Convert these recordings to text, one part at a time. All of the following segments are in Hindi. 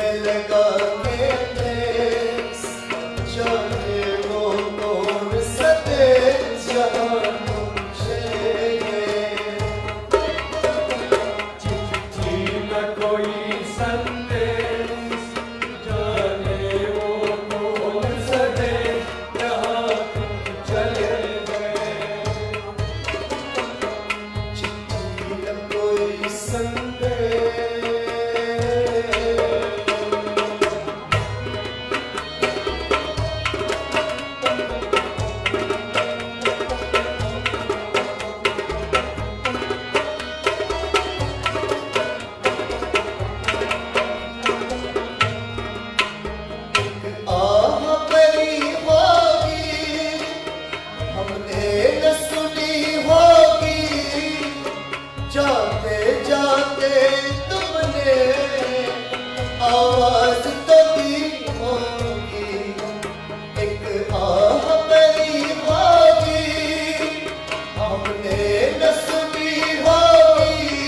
में लगा के देश, जाने वो कौन सा देश जहाँ तुम चले गए। चिट्ठी न कोई संदेश, जाने वो कौन सा देश जहाँ तुम चले गए। चिट्ठी न कोई संदेश, आह भरी होगी हमने न सुनी होगी, जाते जाते तुमने आवाज तो दी होगी। एक आह भरी होगी हमने न सुनी होगी,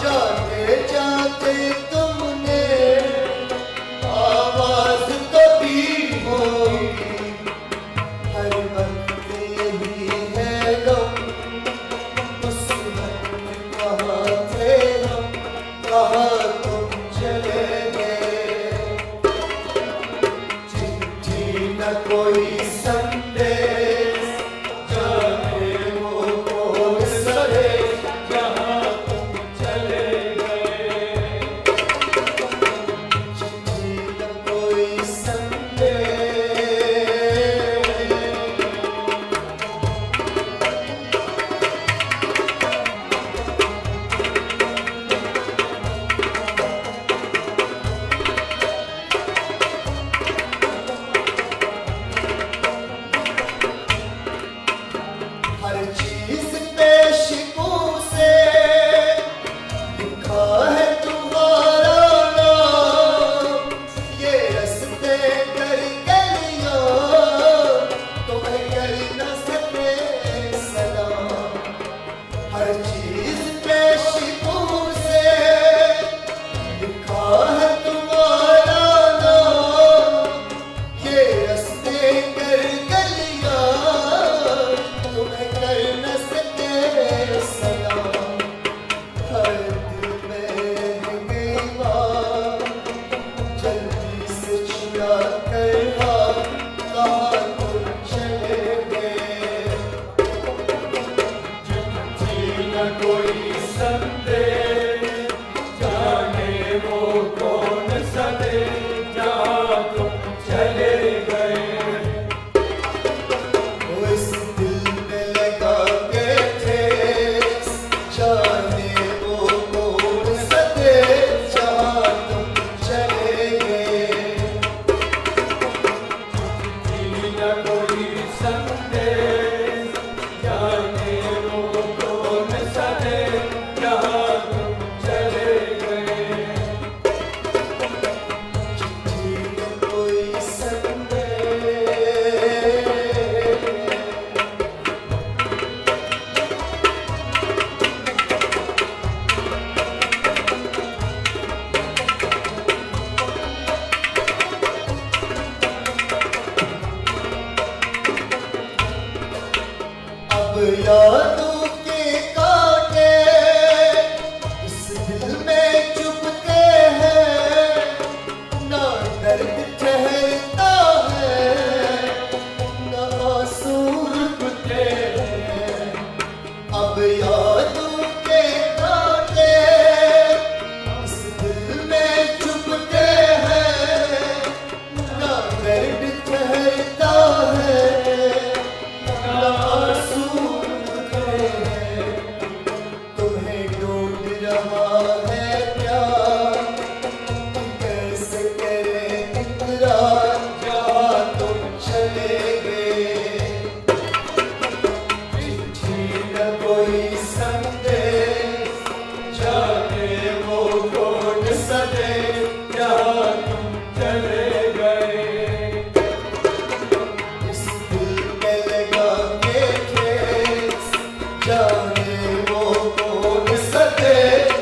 जाते जाते तुमने आवाज तो दी होगी। हर वक्त यही है गम, उस वक्त कहाँ थे हम, कहाँ तुम चले गए। चिट्ठी न कोई संदेश, जाने वो कौन सा देश जहाँ तुम चले गए। चिट्ठी न कोई संदेश। हर चीज पेशगो से लिखा है तुम्हारा नाम, ये रस्ते कर गलियां तुम्हें कर न सके सलाम। हर चीज पेशगो से लिखा है तुम्हारा नाम, ये रस्ते कर गलियां तुम्हें कर न सके सलाम। हर दिल में है गई बात, जल्दी से छुड़ा कर हाथ, कहाँ तुम चले गए। चिट्ठी न कोई संदेश, जाने वो कौन सा देश जहाँ तुम चले गए। वो इस दिल में लगा के ठेस, जाने वो कौन सा देश जहाँ तुम चले गए। चिट्ठी न कोई संदेश, जाने वो कौन सा देश जहाँ तुम चले गए। चिट्ठी न कोई संदेश। अब यादों के कांटे इस दिल में चुभते हैं, ना दर्द ठहरता है, ना आंसू रुकते हैं। अब यादों के कांटे इस दिल में चुभते हैं, ना दर्द ठहरता है, ना आंसू रुकते हैं। तुम्हें ढूंढ रहा है प्यार, कैसे करें इकरार जहाँ तुम चले गए। चिट्ठी न कोई संदेश, जाने वो कौन सा देश जहाँ तुम चले गए। इस दिल में लगा के ठेस, जाने वो कौन सा देश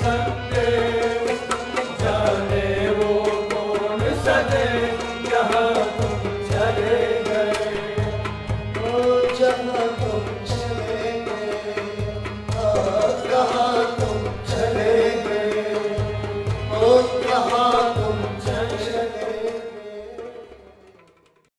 संदेश